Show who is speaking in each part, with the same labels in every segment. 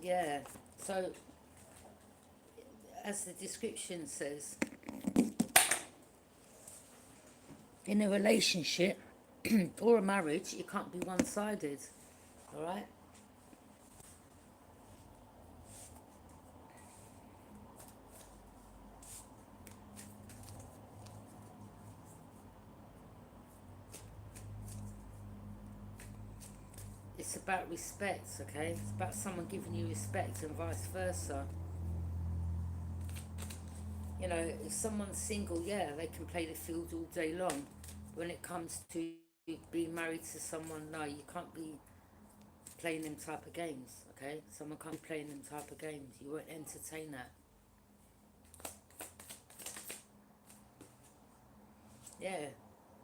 Speaker 1: Yeah. So, as the description says, in a relationship or a marriage, it can't be one-sided. All right? It's about respect, okay? It's about someone giving you respect and vice versa. You know, if someone's single, yeah, they can play the field all day long. When it comes to being married to someone, no, you can't be playing them type of games, okay? Someone can't be playing them type of games. You won't entertain that. Yeah,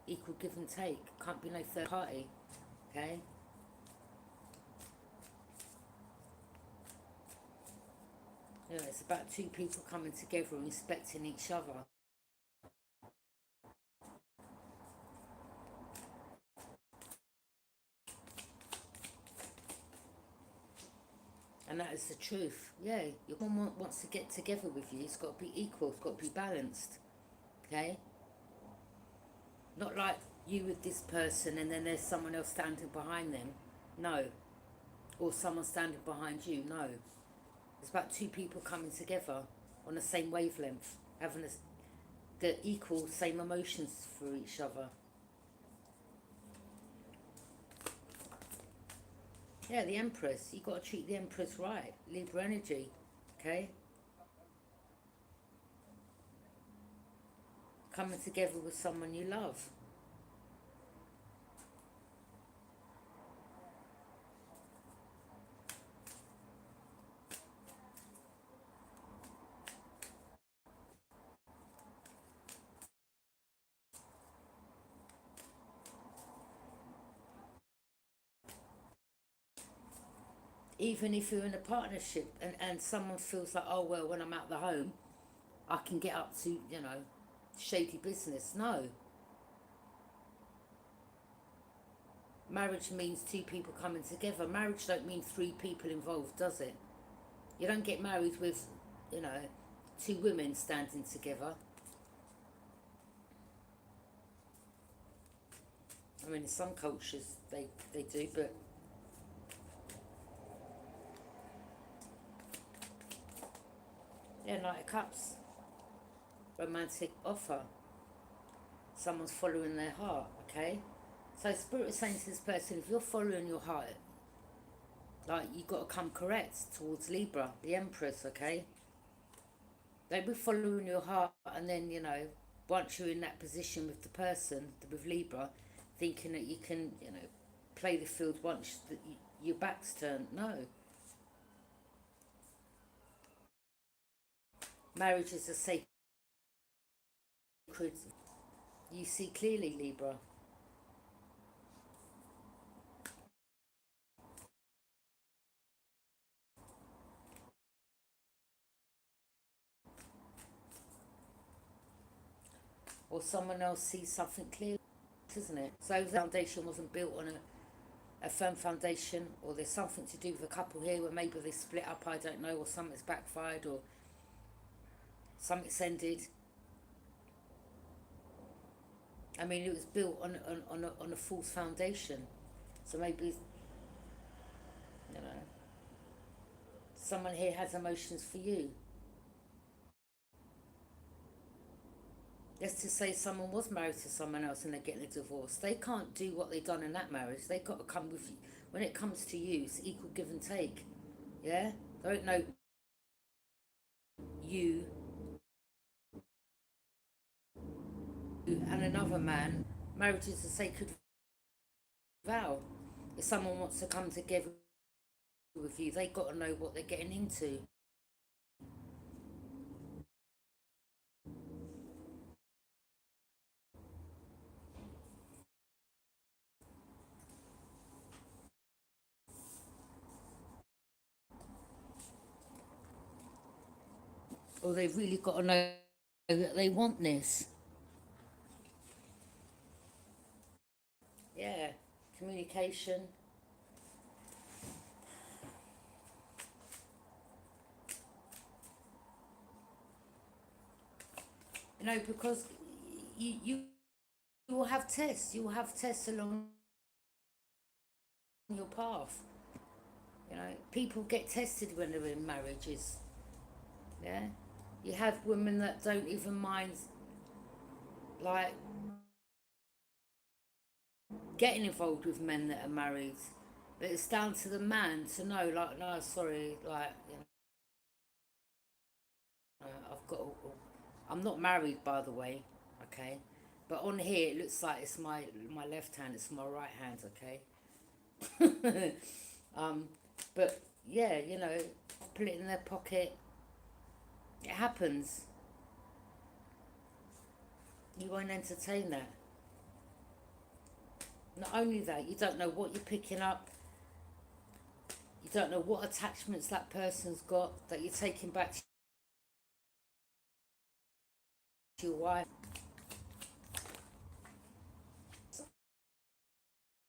Speaker 1: equal give and take. Can't be no third party, okay? You know, it's about two people coming together and respecting each other. And that is the truth. Yeah, your woman wants to get together with you. It's got to be equal. It's got to be balanced. Okay? Not like you with this person and then there's someone else standing behind them. No. Or someone standing behind you. No. It's about two people coming together on the same wavelength, having the equal same emotions for each other. Yeah, the Empress. You got to treat the Empress right. Libra energy. Okay? Coming together with someone you love. Even if you're in a partnership and someone feels like, oh, well, when I'm out the home, I can get up to, shady business. No. Marriage means two people coming together. Marriage don't mean three people involved, does it? You don't get married with, you know, two women standing together. I mean, in some cultures they do, but yeah, Knight of Cups, romantic offer. Someone's following their heart, okay? So Spirit is saying to this person, if you're following your heart, like, you got to come correct towards Libra, the Empress, okay? Don't be following your heart and then, once you're in that position with the person, with Libra, thinking that you can, play the field once your back's turned. No. Marriage is a sacred. You see clearly, Libra. Or someone else sees something clear, isn't it? So the foundation wasn't built on a firm foundation, or there's something to do with a couple here where maybe they split up, I don't know, or something's backfired, or something's ended. I mean, it was built on a false foundation. So maybe, you know, someone here has emotions for you. Let's just say someone was married to someone else and they're getting a divorce. They can't do what they've done in that marriage. They've got to come with you. When it comes to you, it's equal give and take. Yeah? Don't know you and another man. Marriage is a sacred vow. If someone wants to come together with you, they've got to know what they're getting into. Or they've really got to know that they want this. Yeah. Communication. because you will have tests. You will have tests along your path. People get tested when they're in marriages. Yeah, you have women that don't even mind like getting involved with men that are married, but it's down to the man to know. Like, no, sorry, like I've got. I'm not married, by the way. Okay, but on here it looks like it's my left hand. It's my right hand. Okay. um, but yeah, put it in their pocket. It happens. You won't entertain that. Not only that, you don't know what you're picking up. You don't know what attachments that person's got that you're taking back to your wife,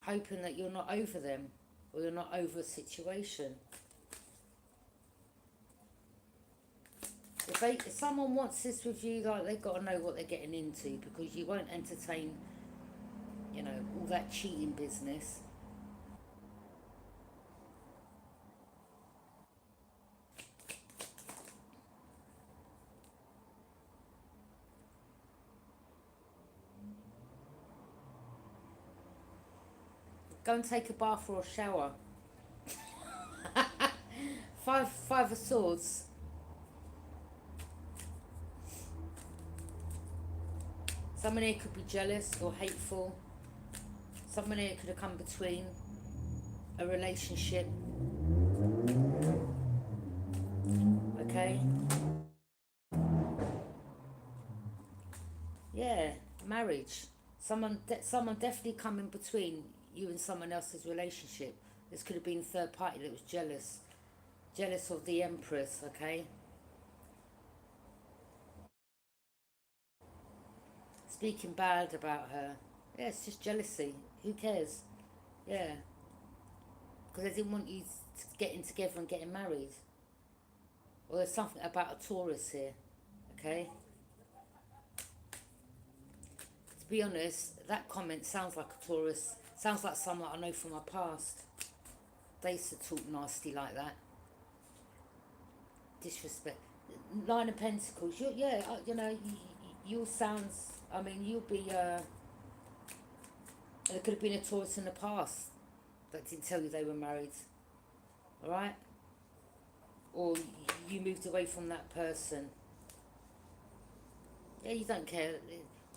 Speaker 1: hoping that you're not over them or you're not over a situation. If someone wants this with you, like they've got to know what they're getting into, because you won't entertain, all that cheating business. Go and take a bath or a shower. Five of Swords. Someone here could be jealous or hateful. Someone here could have come between a relationship. Okay. Yeah, marriage. Someone definitely come in between you and someone else's relationship. This could have been a third party that was jealous of the Empress. Okay, speaking bad about her. Yeah, it's just jealousy. Who cares? Yeah, because they didn't want you getting together and getting married. Or there's something about a Taurus here. Okay, to be honest, that comment sounds like a Taurus. Sounds like someone I know from my past. They used to talk nasty like that. Disrespect. Nine of Pentacles. Yeah, you'll sound. I mean, you'll be. There could have been a Taurus in the past that didn't tell you they were married. All right, or you moved away from that person. Yeah, you don't care.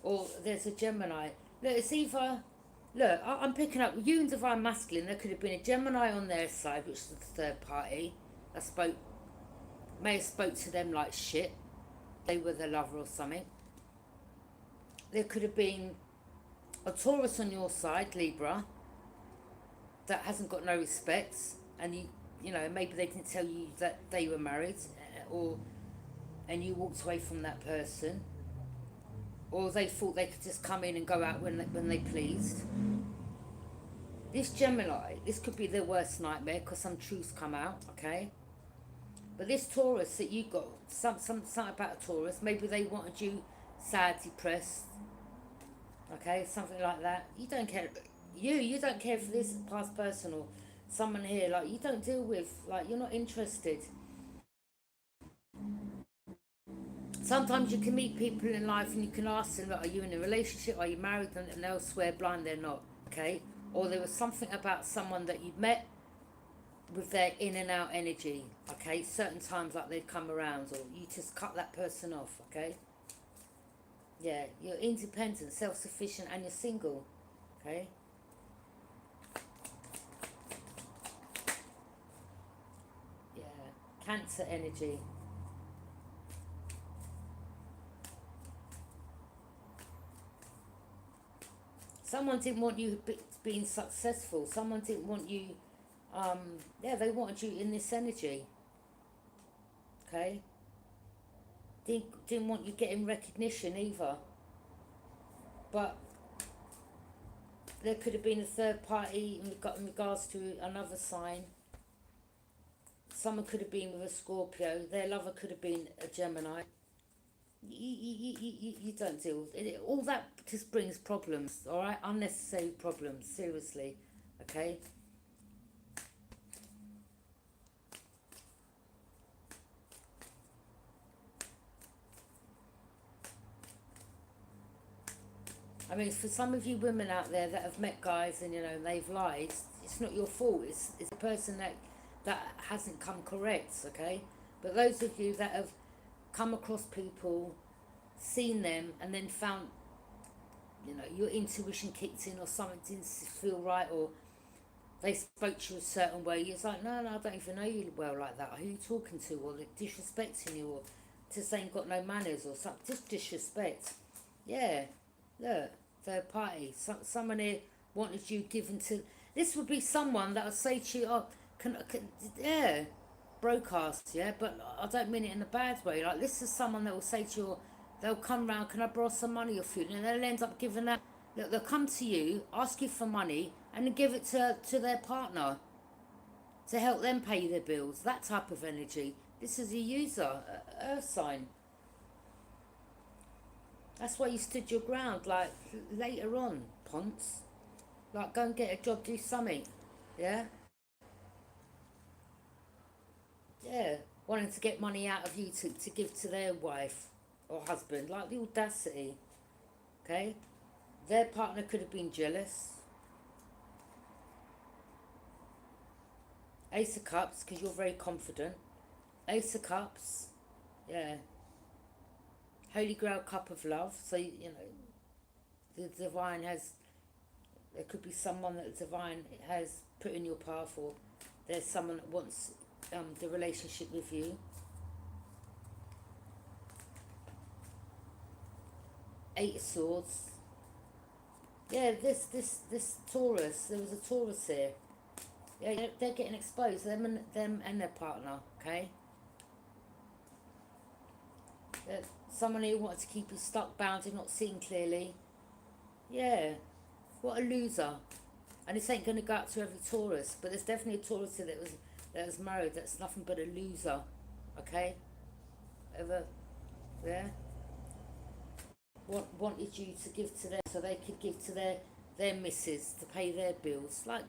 Speaker 1: Or there's a Gemini. Look, it's either. Look, I'm picking up you and Divine Masculine. There could have been a Gemini on their side, which is the third party. That may have spoke to them like shit. They were the lover or something. There could have been a Taurus on your side, Libra, that hasn't got no respect, and maybe they didn't tell you that they were married, or and you walked away from that person, or they thought they could just come in and go out when they pleased. This Gemini, this could be their worst nightmare because some truths come out, okay? But this Taurus that you got, something about a Taurus, maybe they wanted you sad, depressed, okay, something like that. You don't care. You don't care for this past person or someone here. Like, you don't deal with, like, you're not interested. Sometimes you can meet people in life and you can ask them, like, are you in a relationship? Are you married? And they'll swear blind they're not, okay? Or there was something about someone that you met with their in and out energy, okay? Certain times, like, they'd come around, or you just cut that person off, okay? Yeah, you're independent, self-sufficient, and you're single, okay? Yeah, Cancer energy. Someone didn't want you being successful. Someone didn't want you. Um, yeah, they wanted you in this energy. Okay. Didn't want you getting recognition either. But there could have been a third party in regards to another sign. Someone could have been with a Scorpio. Their lover could have been a Gemini. You don't deal with it. All that just brings problems, all right? Unnecessary problems, seriously, okay? I mean, for some of you women out there that have met guys and, you know, they've lied, it's not your fault. It's the person that hasn't come correct, okay? But those of you that have come across people, seen them, and then found, you know, your intuition kicked in or something didn't feel right, or they spoke to you a certain way, you're like, no, no, I don't even know you well like that. Who are you talking to? Or they're disrespecting you, or just saying got no manners or something. Just disrespect. Yeah, look, third party. Someone here wanted you given to. This would be someone that would say to you, oh, yeah, broadcast, yeah, but I don't mean it in a bad way. Like, this is someone that will say to you, they'll come round, can I borrow some money off you? And they'll end up giving that. Look, they'll come to you, ask you for money, and then give it to their partner to help them pay their bills. That type of energy. This is a user, earth sign. That's why you stood your ground. Like, later on, Ponce, like, go and get a job, do something. Yeah? Yeah. Wanting to get money out of you to give to their wife or husband. Like, the audacity. Okay? Their partner could have been jealous. Ace of Cups, because you're very confident. Ace of Cups. Yeah. Holy Grail Cup of Love. So, you know, the divine has, there could be someone that the divine has put in your path, or there's someone that wants the relationship with you. Eight of Swords. Yeah, this Taurus, there was a Taurus here. Yeah, they're getting exposed, them and their partner, okay? Someone who wanted to keep you stuck, bound, and not seeing clearly. Yeah, what a loser. And this ain't going to go out to every Taurus, but there's definitely a Taurus here that was married that's nothing but a loser, okay? Ever, yeah? Wanted you to give to them so they could give to their missus to pay their bills. Like,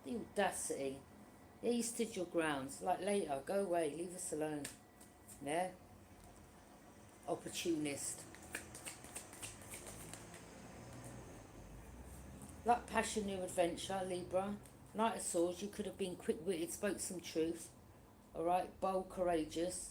Speaker 1: the audacity. Yeah, you stood your ground. Like, later, go away, leave us alone. Yeah? Opportunist. Like passion, new adventure, Libra. Knight of Swords, you could have been quick-witted, spoke some truth. Alright, bold, courageous.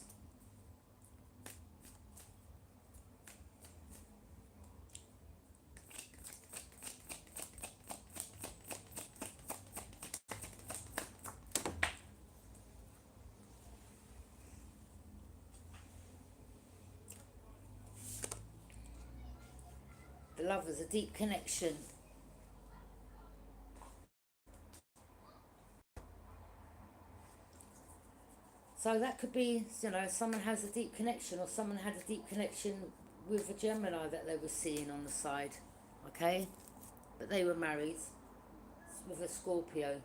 Speaker 1: The Lovers, a deep connection. So that could be, you know, someone has a deep connection, or someone had a deep connection with a Gemini that they were seeing on the side, okay? But they were married with a Scorpio.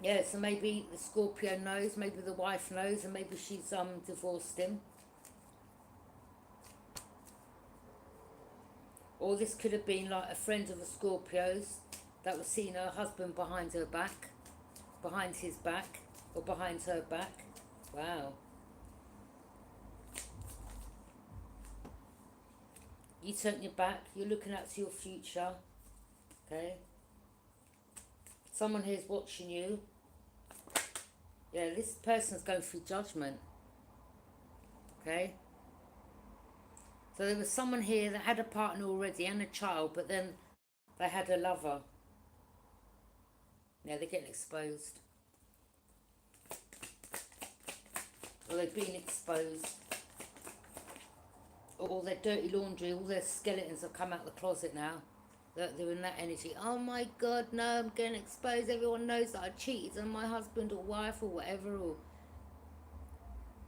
Speaker 1: Yeah, so maybe the Scorpio knows, maybe the wife knows, and maybe she's divorced him. Or this could have been like a friend of the Scorpio's that was seeing her husband behind her back, behind his back, or behind her back. Wow. You turn your back, you're looking out to your future, okay? Someone here's watching you. Yeah, this person's going through judgment, okay? So there was someone here that had a partner already and a child, but then they had a lover. Yeah, they're getting exposed. Or they've been exposed. Or all their dirty laundry, all their skeletons have come out of the closet now. They're in that energy. Oh my God, no, I'm getting exposed. Everyone knows that I cheated on my husband or wife or whatever. Or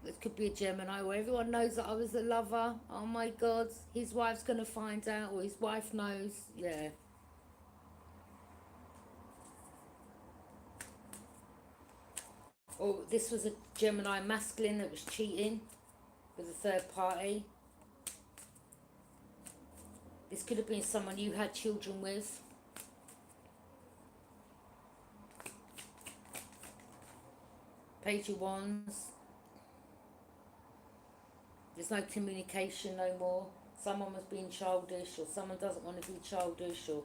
Speaker 1: this could be a Gemini where everyone knows that I was a lover. Oh my God, his wife's going to find out, or his wife knows. Yeah. Or this was a Gemini masculine that was cheating with a third party. This could have been someone you had children with. Page of Wands. There's no communication no more. Someone was being childish, or someone doesn't want to be childish, or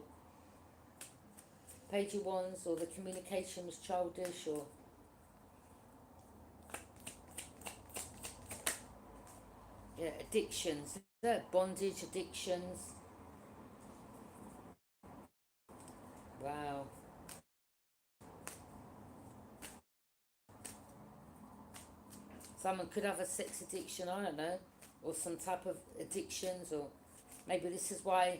Speaker 1: Page of Wands, or the communication was childish, or yeah, addictions. Bondage, addictions. Wow. Someone could have a sex addiction, I don't know, or some type of addictions, or maybe this is why,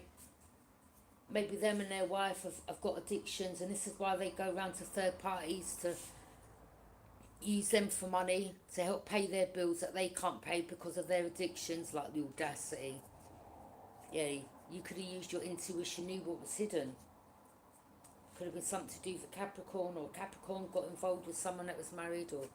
Speaker 1: maybe them and their wife have got addictions, and this is why they go around to third parties to use them for money to help pay their bills that they can't pay because of their addictions, like the audacity. Yeah, you could have used your intuition, knew what was hidden. Could have been something to do with Capricorn, or Capricorn got involved with someone that was married, or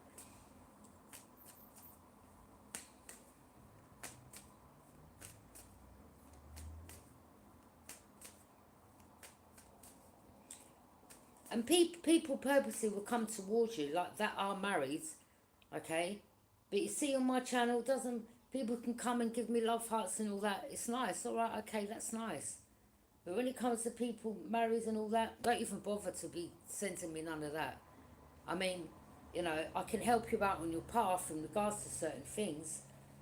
Speaker 1: and people purposely will come towards you like that are married, okay? But you see on my channel, doesn't people can come and give me love hearts and all that. It's nice, all right, okay, that's nice. But when it comes to people married and all that, don't even bother to be sending me none of that. I mean, you know, I can help you out on your path in regards to certain things.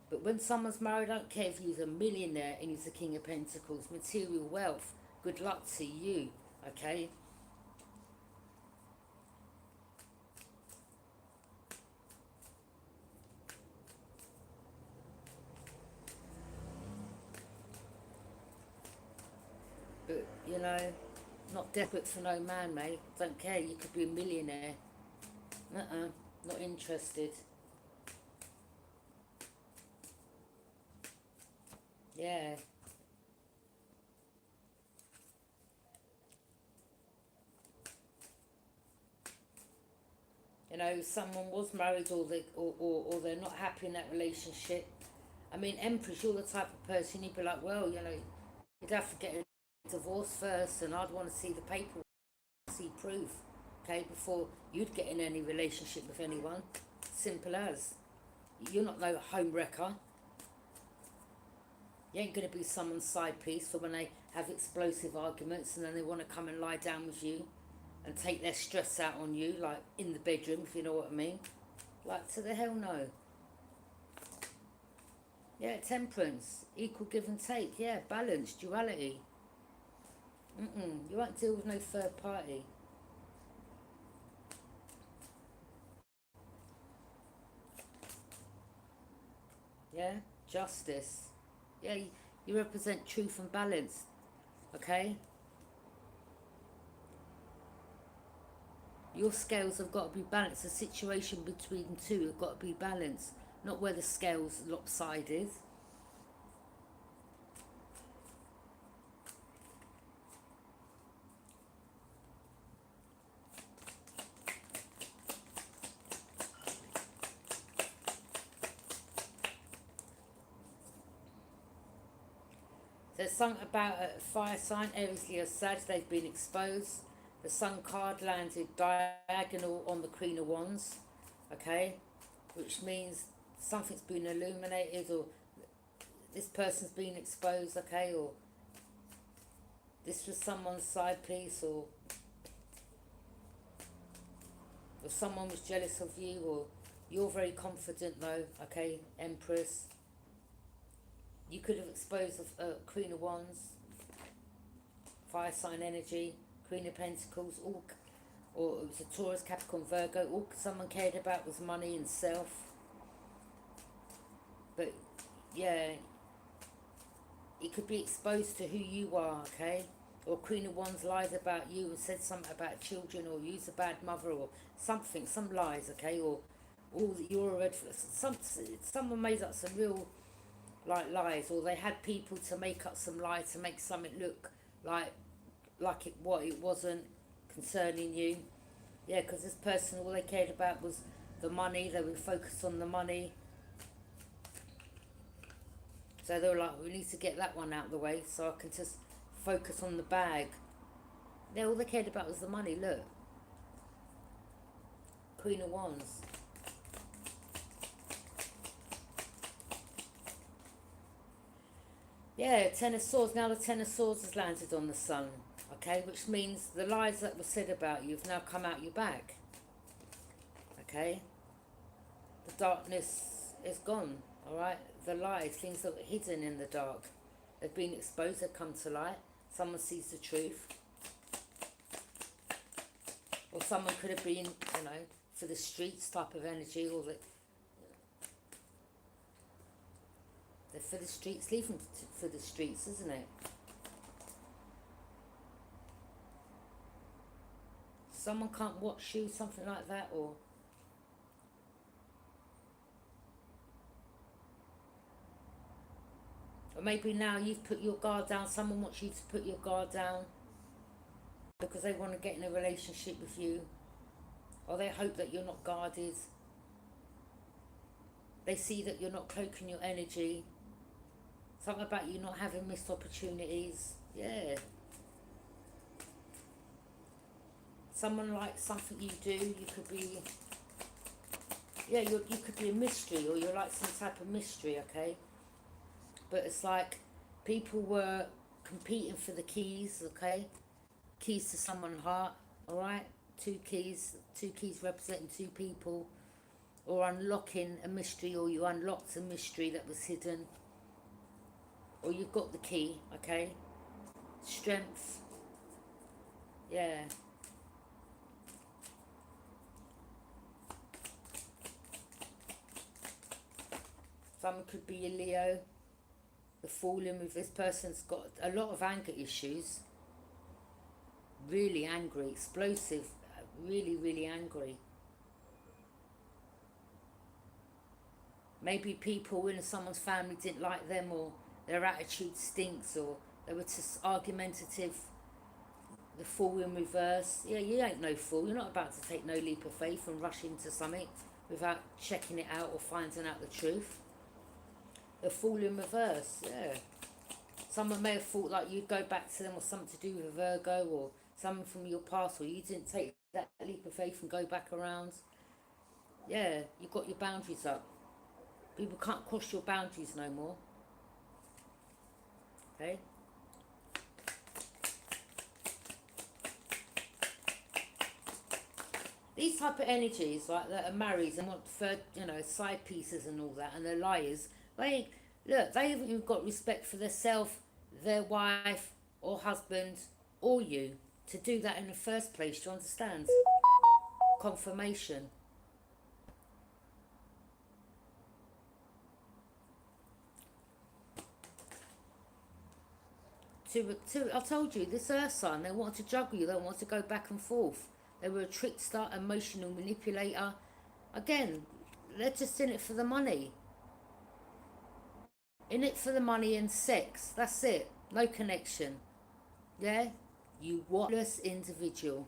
Speaker 1: But when someone's married, I don't care if he's a millionaire and he's the King of Pentacles, material wealth, good luck to you, okay? But, you know, not desperate for no man, mate. Don't care, you could be a millionaire. Not interested. Yeah. You know, someone was married, or they're not happy in that relationship. I mean, Empress, you're the type of person you'd be like, well, you know, you'd have to get a divorce first, and I'd want to see the paperwork, see proof, okay, before you'd get in any relationship with anyone. Simple as. You're not no home wrecker. You ain't going to be someone's side piece for when they have explosive arguments and then they want to come and lie down with you and take their stress out on you, like in the bedroom, if you know what I mean. Like, to the hell no. Yeah, temperance, equal give and take. Yeah, balance, duality. You won't deal with no third party. Yeah, justice. Yeah, you represent truth and balance, okay? Your scales have got to be balanced. The situation between two have got to be balanced, not where the scales lopsided. There's something about a fire sign, Aries, Leo, Sag, they've been exposed. The Sun card landed diagonal on the Queen of Wands, okay? Which means something's been illuminated, or this person's been exposed, okay? Or this was someone's side piece, or someone was jealous of you, or you're very confident though, okay, Empress. You could have exposed a Queen of Wands, fire sign energy, Queen of Pentacles, all, or it was a Taurus, Capricorn, Virgo. All someone cared about was money and self. But yeah, it could be exposed to who you are, okay? Or Queen of Wands lied about you and said something about children, or you's a bad mother, or something, some lies, okay? Or that you're a red flag. Someone made up some real like lies, or they had people to make up some lies to make something look like it wasn't concerning you. Yeah, because this person, all they cared about was The money, they were focused on the money. So they were like, we need to get that one out of the way so I can just focus on the bag. All they cared about was the money, look. Queen of Wands. Yeah, Ten of Swords. Now the Ten of Swords has landed on the Sun. Okay, which means the lies that were said about you have now come out your back. Okay. The darkness is gone, alright? The lies, things that were hidden in the dark, they've been exposed, they've come to light. Someone sees the truth. Or someone could have been, you know, for the streets type of energy, or they're for the streets, leaving for the streets, isn't it? Someone can't watch you, something like that, or maybe now you've put your guard down, someone wants you to put your guard down because they want to get in a relationship with you, or they hope that you're not guarded. They see that you're not cloaking your energy. Something about you not having missed opportunities. Yeah. Someone likes something you do. You could be, yeah, you could be a mystery, or you're like some type of mystery, okay? But it's like people were competing for the keys, okay? Keys to someone's heart, alright? Two keys representing two people, or unlocking a mystery, or you unlocked a mystery that was hidden, or you've got the key, okay? Strength, yeah. Someone could be a Leo. The falling with this person's got a lot of anger issues. Really angry, explosive, really, really angry. Maybe people in someone's family didn't like them, or their attitude stinks, or they were just argumentative. The Fool in reverse. Yeah, you ain't no fool. You're not about to take no leap of faith and rush into something without checking it out or finding out the truth. The Fool in reverse, yeah. Someone may have thought like you'd go back to them, or something to do with a Virgo, or something from your past, or you didn't take that leap of faith and go back around. Yeah, you got your boundaries up. People can't cross your boundaries no more. Okay? These type of energies, like that are married and want third, you know, side pieces and all that, and they're liars. They look, they haven't even got respect for themselves, their wife or husband, or you to do that in the first place. Do you understand? Confirmation. I told you, this Earth sign, they want to juggle you, they want to go back and forth. They were a trickster, emotional manipulator. Again, they're just in it for the money. In it for the money and sex. That's it. No connection. Yeah? You worthless individual.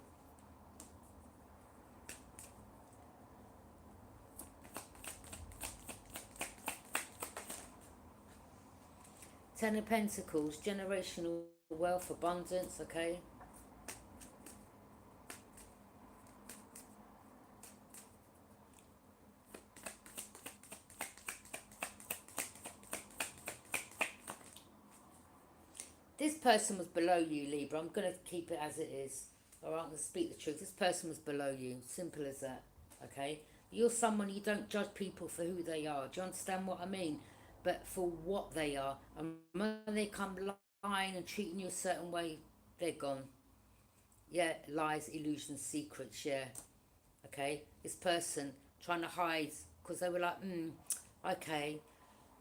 Speaker 1: Ten of Pentacles, generational wealth, abundance, okay? This person was below you, Libra. I'm going to keep it as it is. Alright, I'm going to speak the truth. This person was below you. Simple as that, okay? You're someone, you don't judge people for who they are. Do you understand what I mean? But for what they are. And when they come lying and treating you a certain way, they're gone. Yeah, lies, illusions, secrets, yeah. Okay? This person trying to hide because they were like, okay.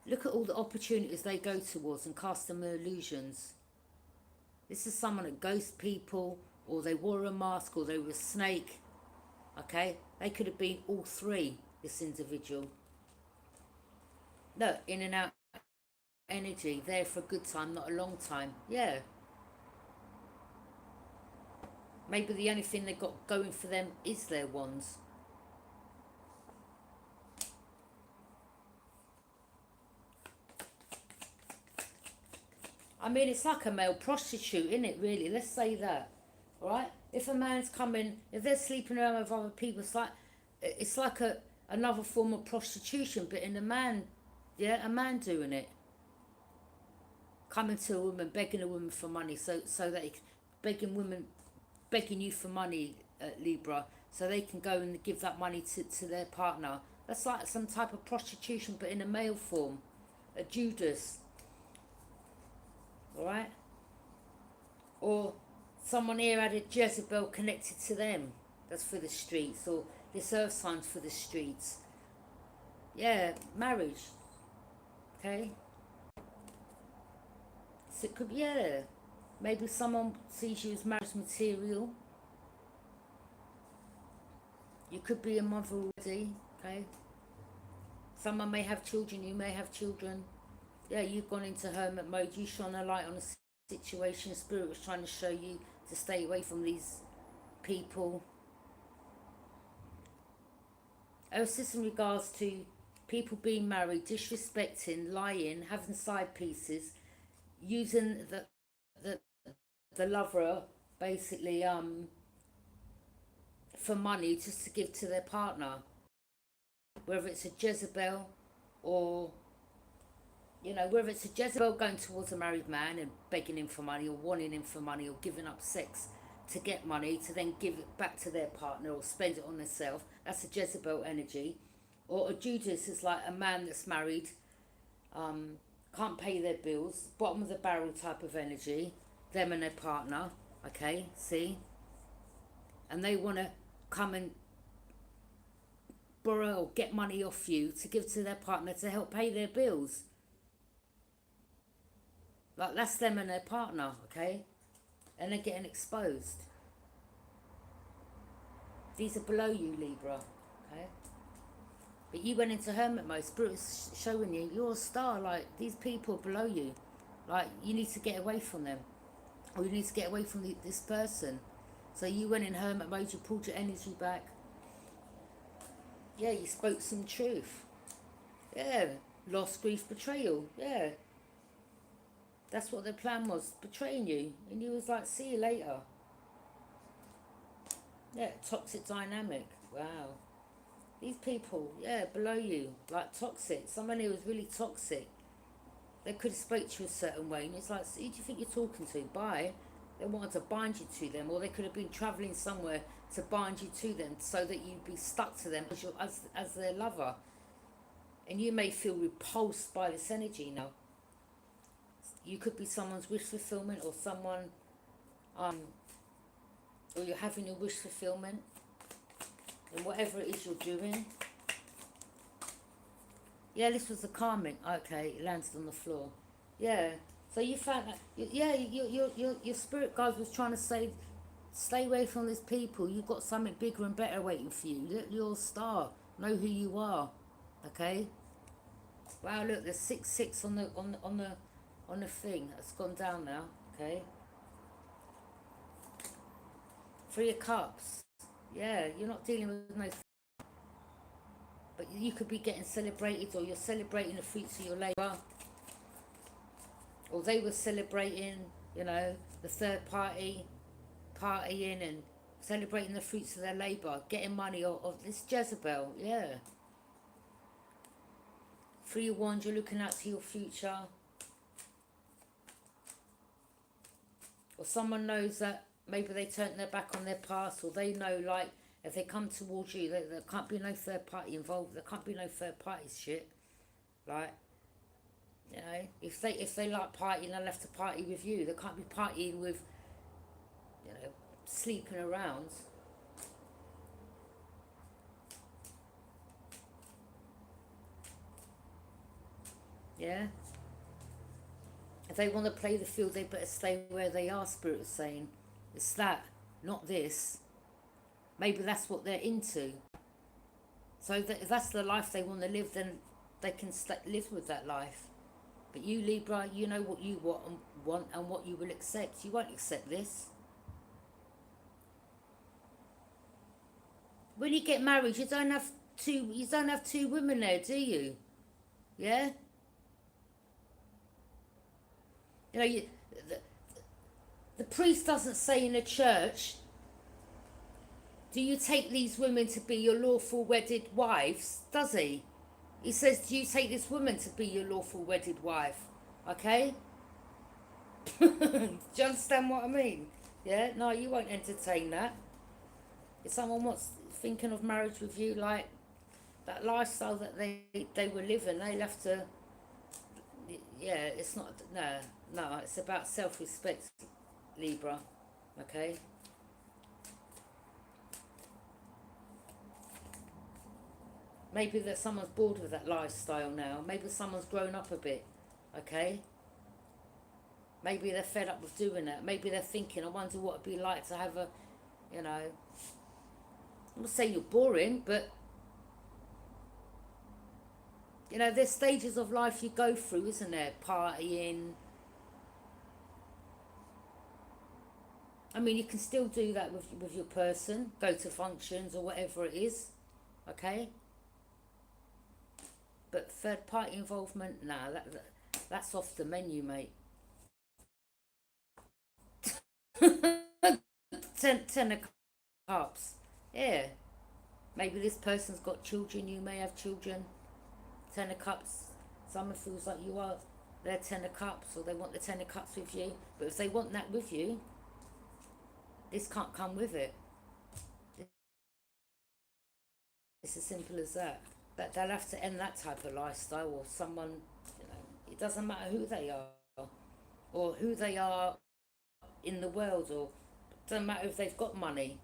Speaker 1: Look at all the opportunities they go towards and cast them illusions. This is someone that ghosts people, or they wore a mask, or they were a snake. Okay? They could have been all three, this individual. Look, in and out energy, there for a good time, not a long time. Yeah. Maybe the only thing they've got going for them is their wands. I mean, it's like a male prostitute, isn't it, really? Let's say that, right? If a man's coming, if they're sleeping around with other people, it's like another form of prostitution, but in a man, yeah, a man doing it. Coming to a woman, begging a woman for money, so that begging women, begging you for money, Libra, so they can go and give that money to their partner. That's like some type of prostitution, but in a male form, a Judas, all right? Or someone here had a Jezebel connected to them. That's for the streets, or this earth sign's for the streets. Yeah, marriage, okay? So it could be, yeah. Maybe someone sees you as marriage material. You could be a mother already, okay? Someone may have children, you may have children. Yeah, you've gone into hermit mode. You shone a light on a situation. Spirit was trying to show you to stay away from these people. It's just in regards to people being married, disrespecting, lying, having side pieces, using the the lover basically for money just to give to their partner, whether it's a Jezebel or whether it's a Jezebel going towards a married man and begging him for money or wanting him for money or giving up sex to get money to then give it back to their partner or spend it on themselves. That's a Jezebel energy. Or a Judas is like a man that's married, can't pay their bills, bottom of the barrel type of energy, them and their partner, okay, see? And they want to come and borrow or get money off you to give to their partner to help pay their bills. Like, that's them and their partner, okay? And they're getting exposed. These are below you, Libra, okay? But you went into hermit mode. Spirit's showing you you're a star. Like, these people are below you. Like, you need to get away from them. Or you need to get away from this person. So you went in hermit mode. You pulled your energy back. Yeah, you spoke some truth. Yeah, loss, grief, betrayal. Yeah. That's what their plan was, betraying you. And you was like, see you later. Yeah, toxic dynamic. Wow. These people, yeah, below you, like toxic. Somebody who was really toxic. They could have spoke to you a certain way. And it's like, who do you think you're talking to? Bye. They wanted to bind you to them. Or they could have been travelling somewhere to bind you to them so that you'd be stuck to them as their lover. And you may feel repulsed by this energy now. You could be someone's wish fulfillment or someone, or you're having your wish fulfillment in whatever it is you're doing. Yeah, this was the karmic. Okay, it landed on the floor. Yeah, so you found that, yeah, your spirit guide was trying to say, stay away from these people. You've got something bigger and better waiting for you. You're a star. Know who you are. Okay. Wow, look, there's 6 on the thing. That's gone down now. Okay. 3 of Cups. Yeah, you're not dealing with no. But you could be getting celebrated, or you're celebrating the fruits of your labour. Or they were celebrating, the third party, partying and celebrating the fruits of their labour, getting money of this Jezebel, yeah. 3 of Wands, you're looking out to your future. Or someone knows that maybe they turned their back on their past, or they know, like, if they come towards you, there can't be no third party involved. There can't be no third party shit. Like, if they like partying, they'll have to party with you. They can't be partying with, sleeping around. Yeah. If they want to play the field, they better stay where they are, Spirit is saying. It's that, not this. Maybe that's what they're into. So if that's the life they want to live, then they can live with that life. But you, Libra, you know what you want and what you will accept. You won't accept this. When you get married, you don't have two women there, do you? Yeah? You know, the, the priest doesn't say in a church, do you take these women to be your lawful wedded wives? Does he? He says, do you take this woman to be your lawful wedded wife? Okay? Do you understand what I mean? Yeah? No, you won't entertain that. If someone wants thinking of marriage with you, like that lifestyle that they were living, they'll have to. Yeah, it's not. No, no, it's about self respect, Libra. Okay? Maybe that someone's bored with that lifestyle now. Maybe someone's grown up a bit. Okay? Maybe they're fed up with doing that. Maybe they're thinking, I wonder what it'd be like to have a, you know, I'm not saying you're boring, but, you know, there's stages of life you go through, isn't there? Partying. I mean, you can still do that with your person. Go to functions or whatever it is. Okay? But third party involvement, nah, that's off the menu, mate. ten of cups. Yeah. Maybe this person's got children, you may have children. Ten of cups. Someone feels like you are their ten of cups, or they want the ten of cups with you. But if they want that with you, this can't come with it. It's as simple as that. That they'll have to end that type of lifestyle, or someone, you know, it doesn't matter who they are, or who they are in the world, or it doesn't matter if they've got money.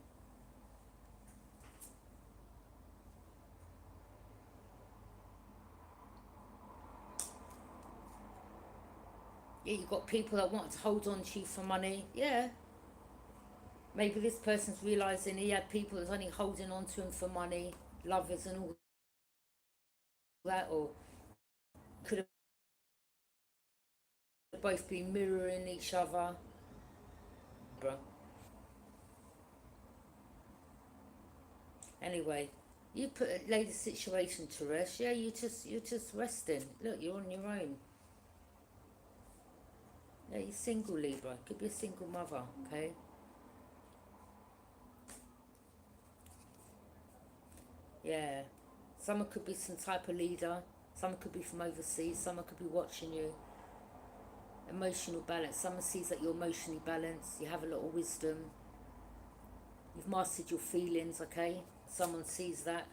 Speaker 1: Yeah, you've got people that want to hold on to you for money. Yeah. Maybe this person's realising he had people that's only holding on to him for money, lovers and all that, or could have both been mirroring each other. Bro. Anyway, you put a lady's situation to rest. Yeah, you're just resting. Look, you're on your own. Yeah, you're single, Libra. Could be a single mother, okay? Yeah. Someone could be some type of leader. Someone could be from overseas. Someone could be watching you. Emotional balance. Someone sees that you're emotionally balanced. You have a lot of wisdom. You've mastered your feelings, okay? Someone sees that.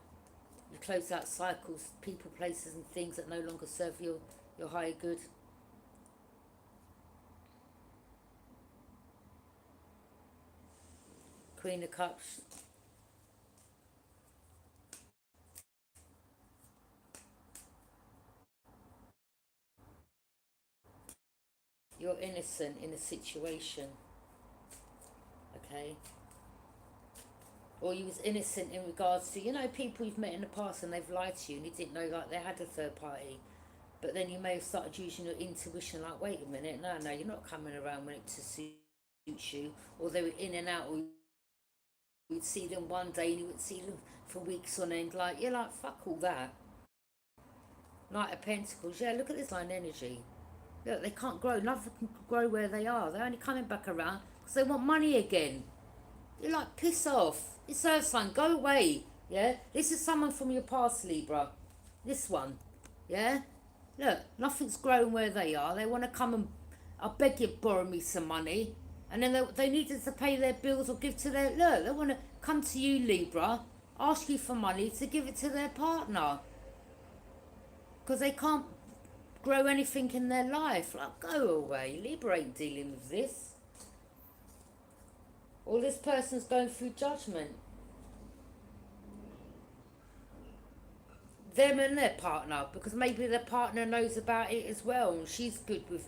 Speaker 1: You close out cycles, people, places, and things that no longer serve your higher good. Queen of Cups. You're innocent in a situation, okay? Or you was innocent in regards to, you know, people you've met in the past and they've lied to you and you didn't know like they had a third party. But then you may have started using your intuition like, wait a minute, no, you're not coming around when it to suit you. Or they were in and out, or you'd see them one day and you would see them for weeks on end. Like, you're like, fuck all that. Knight of Pentacles, yeah, look at this line energy. Look, they can't grow. Nothing can grow where they are. They're only coming back around because they want money again. You're like, piss off. It's Earth sign, go away. Yeah? This is someone from your past, Libra. This one. Yeah? Look, nothing's growing where they are. They want to come and, I beg you, borrow me some money. And then they needed to pay their bills or give to their, look, they want to come to you, Libra, ask you for money to give it to their partner. Because they can't grow anything in their life. Like, go away. Libra ain't dealing with this. Or this person's going through judgment. Them and their partner, because maybe their partner knows about it as well, and she's good with,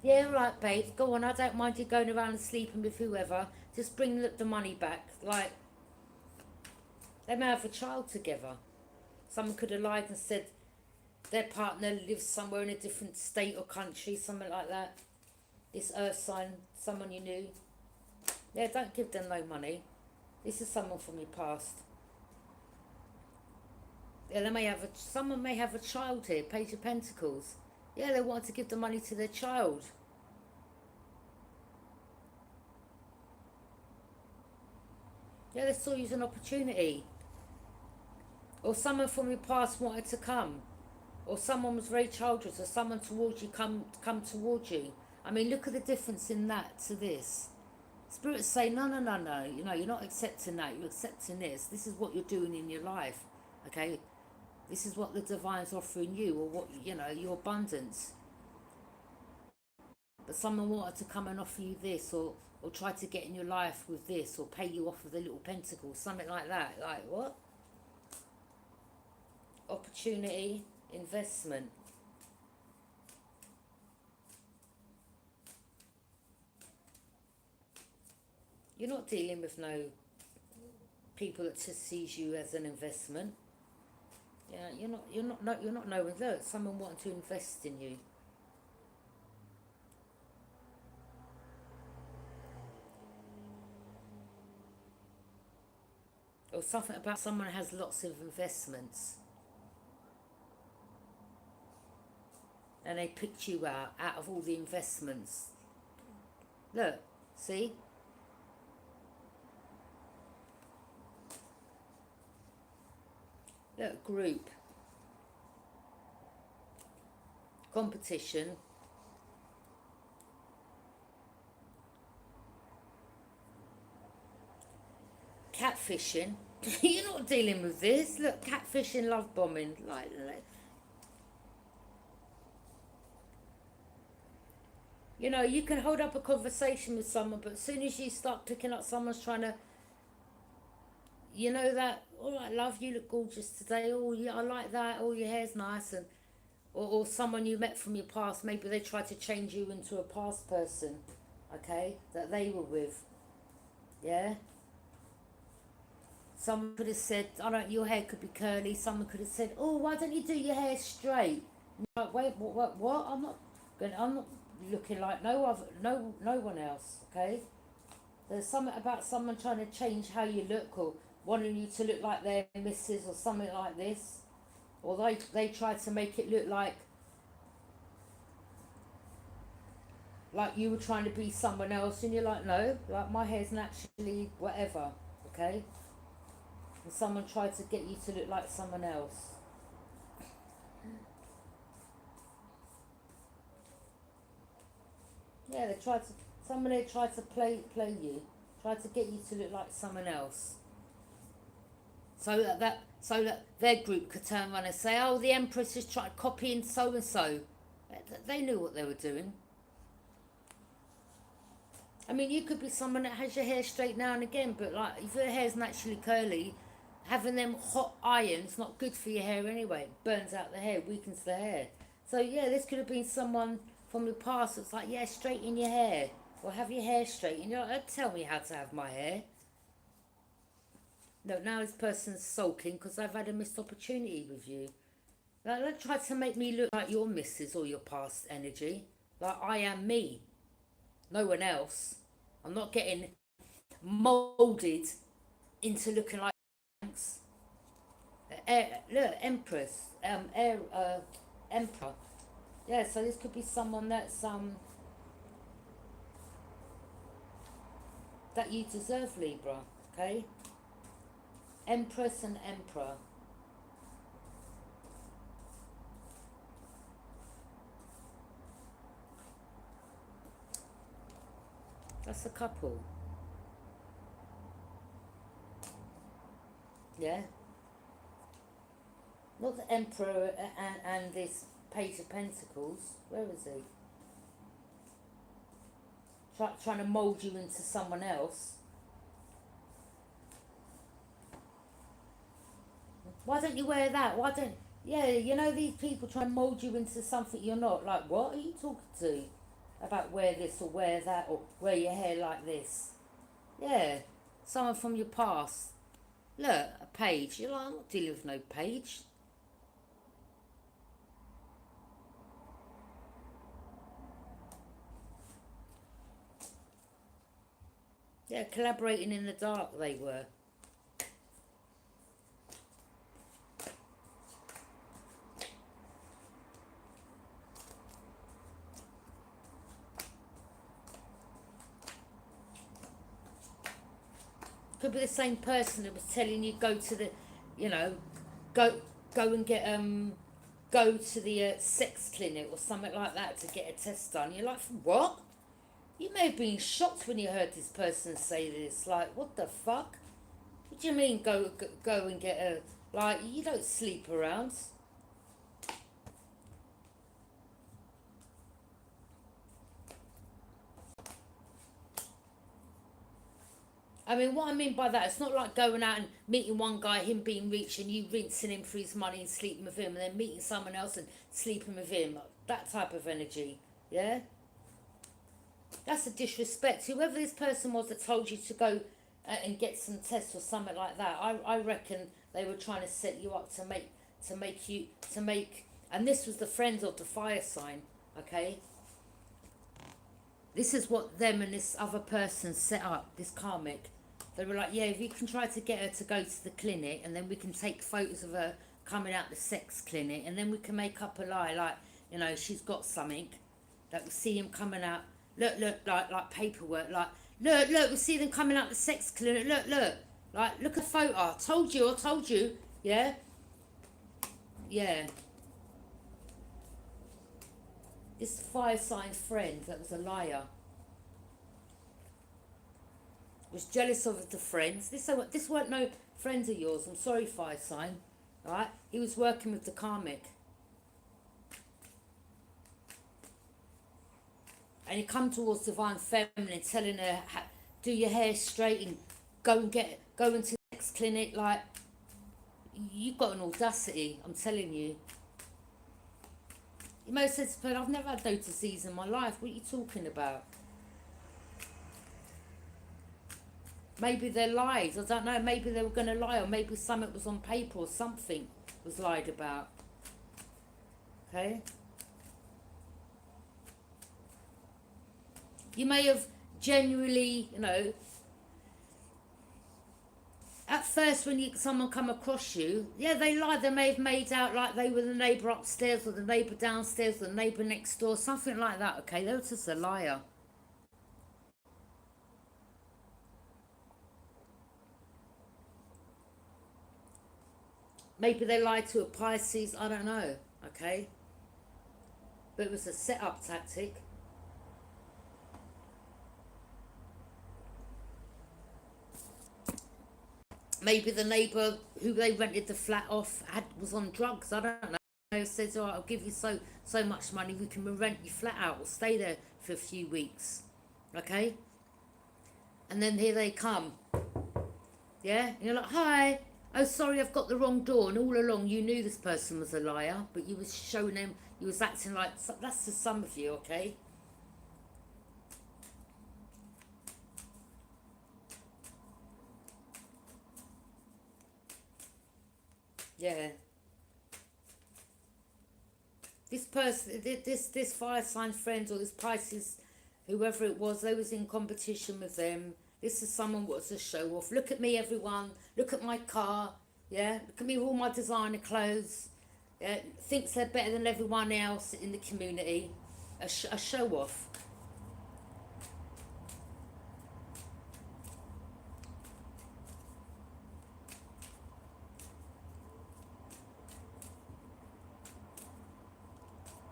Speaker 1: yeah, right, babe, go on, I don't mind you going around and sleeping with whoever, just bring the money back. Like, they may have a child together. Someone could have lied and said their partner lives somewhere in a different state or country, something like that. This earth sign, someone you knew. Yeah, don't give them no money. This is someone from your past. Yeah, someone may have a child here, Page of Pentacles. Yeah, they want to give the money to their child. Yeah, they saw you as an opportunity. Or someone from your past wanted to come. Or someone was very childless, or someone towards you come towards you. I mean, look at the difference in that to this. Spirits say, no, no, no, no. You know, you're not accepting that. You're accepting this. This is what you're doing in your life. Okay? This is what the divine's offering you, or what, you know, your abundance. But someone wanted to come and offer you this, or try to get in your life with this, or pay you off with the little pentacle, something like that. Like, what? Opportunity, investment. You're not dealing with no people that just sees you as an investment. Yeah, you're not knowing. Look, someone wanting to invest in you. Or something about someone has lots of investments, and they picked you out of all the investments. Look, see? Look, group, competition, catfishing. You're not dealing with this. Look, catfishing, love bombing. Like, you know, you can hold up a conversation with someone, but as soon as you start picking up someone's trying to, you know, that, all right, love, you look gorgeous today. Oh, yeah, I like that. Oh, your hair's nice. And or someone you met from your past, maybe they tried to change you into a past person, okay, that they were with. Yeah? Someone could have said, I don't, your hair could be curly. Someone could have said, oh, why don't you do your hair straight? No, wait, what? I'm not looking like no one else. Okay. There's something about someone trying to change how you look, or wanting you to look like their missus, or something like this, or they try to make it look like you were trying to be someone else, and you're like, no, like my hair's naturally whatever. Okay. And someone tried to get you to look like someone else. Yeah, somebody tried to play you, tried to get you to look like someone else. So that their group could turn around and say, oh, the Empress is trying copying so and so. They knew what they were doing. I mean, you could be someone that has your hair straight now and again, but like if your hair's naturally curly, having them hot irons not good for your hair anyway. It burns out the hair, weakens the hair. So yeah, this could have been someone from the past that's like, yeah, straighten your hair, or have your hair straightened. You're like, tell me how to have my hair. No, now this person's sulking because I've had a missed opportunity with you. Like, don't try to make me look like your missus or your past energy. Like I am me, no one else. I'm not getting moulded into looking like thanks. Look, Empress, Emperor. Yeah, so this could be someone that you deserve, Libra. Okay, Empress and Emperor. That's a couple. Yeah, not the Emperor and this Page of Pentacles. Where is he? Trying to mould you into someone else. Why don't you wear that? Why don't... Yeah, you know these people try and mould you into something you're not. Like, what are you talking to? About wear this or wear that, or wear your hair like this. Yeah, someone from your past. Look, a page. You're like, I'm not dealing with no page. Yeah, collaborating in the dark they were. Could be the same person that was telling you go to the, you know, go go and get go to the sex clinic or something like that to get a test done. You're like, what? You may have been shocked when you heard this person say this. Like, what the fuck? What do you mean go and get a, like, you don't sleep around. I mean, what I mean by that, it's not like going out and meeting one guy, him being rich, and you rinsing him for his money and sleeping with him, and then meeting someone else and sleeping with him. That type of energy, yeah? That's a disrespect. Whoever this person was that told you to go and get some tests or something like that, I reckon they were trying to set you up to make you to make. And this was the friends of the fire sign, okay? This is what them and this other person set up. This karmic. They were like, yeah, if you can try to get her to go to the clinic, and then we can take photos of her coming out the sex clinic, and then we can make up a lie like, you know, she's got something, that we see him coming out. Look, like paperwork, like, look, we see them coming out the sex clinic. Look, like, look at the photo. I told you, yeah, yeah. This fire sign friend that was a liar was jealous of the friends. This weren't no friends of yours. I'm sorry, fire sign. All right, he was working with the karmic, and he come towards divine feminine, telling her, do your hair straight and go into the sex clinic. Like, you've got an audacity. I'm telling you. You may have said, but I've never had no disease in my life. What are you talking about? Maybe they lied. I don't know. Maybe they were going to lie, or maybe something was on paper, or something was lied about. Okay? You may have genuinely, you know, at first when someone come across you, yeah, they lied. They may have made out like they were the neighbour upstairs or the neighbour downstairs or the neighbour next door, something like that, okay? They were just a liar. Maybe they lied to a Pisces, I don't know, okay? But it was a set-up tactic. Maybe the neighbour who they rented the flat off was on drugs, I don't know. Says, all right, I'll give you so much money, we can rent your flat out or stay there for a few weeks, okay? And then here they come, yeah? And you're like, hi, oh, sorry, I've got the wrong door. And all along you knew this person was a liar, but you was showing them, you was acting like, that's just some of you, okay? Yeah. This person, this fire sign friend or this Pisces, whoever it was, they was in competition with them. This is someone who wants to show off. Look at me, everyone. Look at my car. Yeah, look at me with all my designer clothes. Yeah, thinks they're better than everyone else in the community. A show off.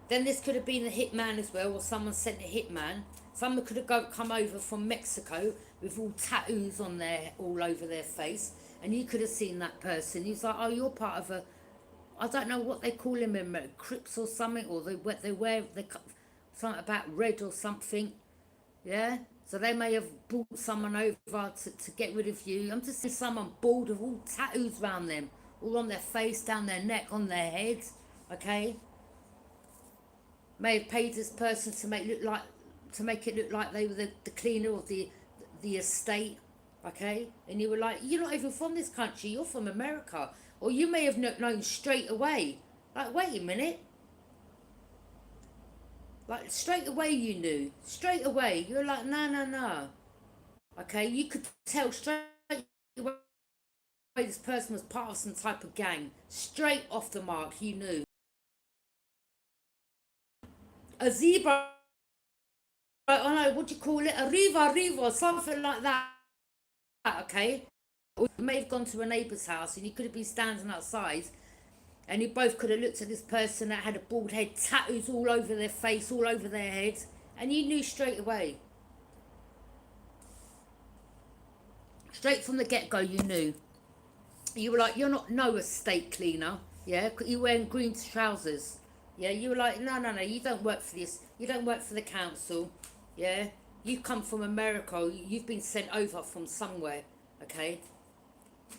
Speaker 1: Then this could have been a hitman as well, or someone sent a hitman. Someone could have come over from Mexico with all tattoos on all over their face, and you could have seen that person. He's like, oh, you're part of a, I don't know what they call him, Crips or something, or they wear something about red or something, yeah. So they may have brought someone over to get rid of you. I'm just seeing someone bald with all tattoos around them, all on their face, down their neck, on their heads, okay. May have paid this person to make it look like they were the cleaner of the estate, okay? And you were like, you're not even from this country, you're from America. Or you may have known straight away, like, wait a minute. Like, straight away you knew. Straight away. You're like, no. Okay, you could tell straight away this person was part of some type of gang. Straight off the mark, you knew. A zebra, I don't know, what do you call it? A riva, something like that, okay? Or you may have gone to a neighbour's house and you could have been standing outside and you both could have looked at this person that had a bald head, tattoos all over their face, all over their head, and you knew straight away. Straight from the get-go, you knew. You were like, you're not no estate cleaner, yeah? You're wearing green trousers, yeah? You were like, no, no, no, you don't work for this. You don't work for the council, yeah? You come from America. You've been sent over from somewhere, okay?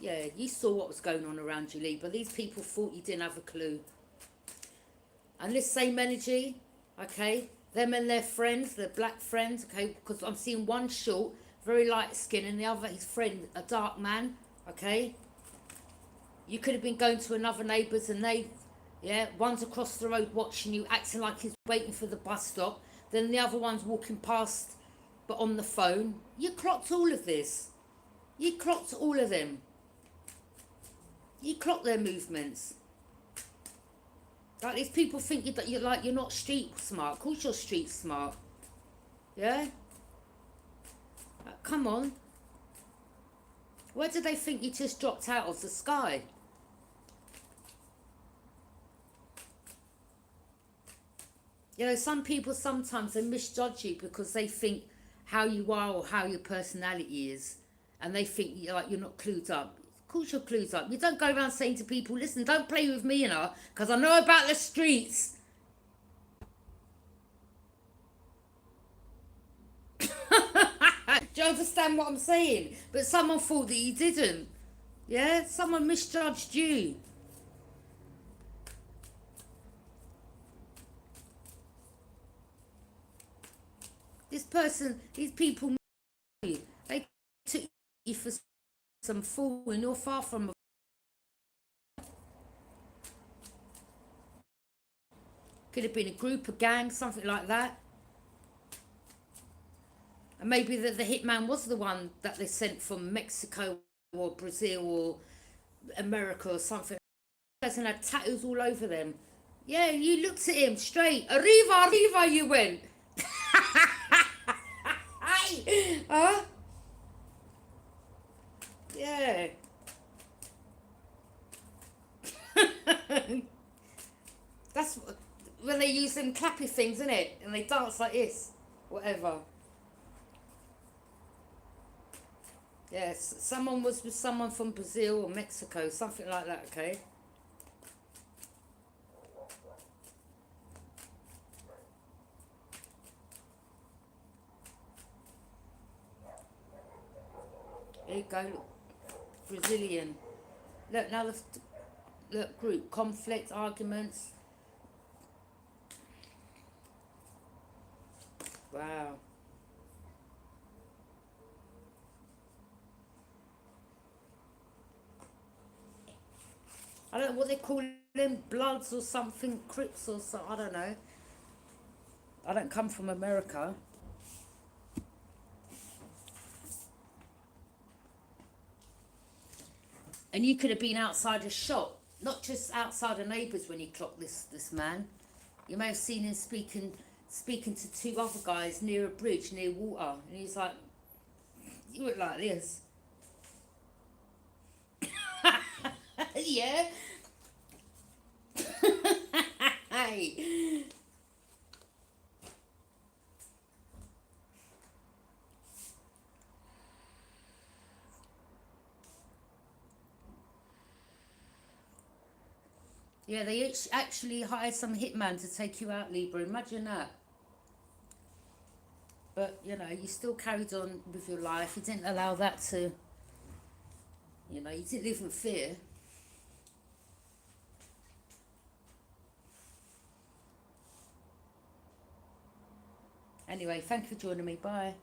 Speaker 1: Yeah, you saw what was going on around you, Libra. These people thought you didn't have a clue. And this same energy, okay? Them and their friends, their black friends, okay? Because I'm seeing one short, very light skin, and the other, his friend, a dark man, okay? You could have been going to another neighbour's and they, yeah, one's across the road watching you, acting like he's waiting for the bus stop. Then the other one's walking past, but on the phone. You clocked all of this. You clocked all of them. You clock their movements. Like these people think you're not street smart. Of course you're street smart. Yeah? Come on. Where do they think you just dropped out of the sky? You know, some people sometimes they misjudge you because they think how you are or how your personality is. And they think you're not clued up. Of course you're clued up. You don't go around saying to people, listen, don't play with me, you know, because I know about the streets. Do you understand what I'm saying? But someone thought that you didn't. Yeah? Someone misjudged you. This person, these people, they took you for some fool and you're far from a... Could have been a group, a gang, something like that. And maybe the hitman was the one that they sent from Mexico or Brazil or America or something. The person had tattoos all over them. Yeah, you looked at him straight. Arriva, arriva, you went. Huh? Yeah. That's when they use them clappy things, isn't it? And they dance like this. Whatever. Yes, someone was with someone from Brazil or Mexico, something like that, okay? There you go, look. Brazilian. Look, now look, group, conflict, arguments. Wow. I don't know what they call them, Bloods or something, Crips or something, I don't know. I don't come from America. And you could have been outside a shop, not just outside a neighbour's when you clocked this man. You may have seen him speaking to two other guys near a bridge, near water. And he's like, you look like this. Yeah. Hey. Yeah, they actually hired some hitman to take you out, Libra. Imagine that. But, you know, you still carried on with your life. You didn't allow that to, you know, you didn't live in fear. Anyway, thank you for joining me. Bye.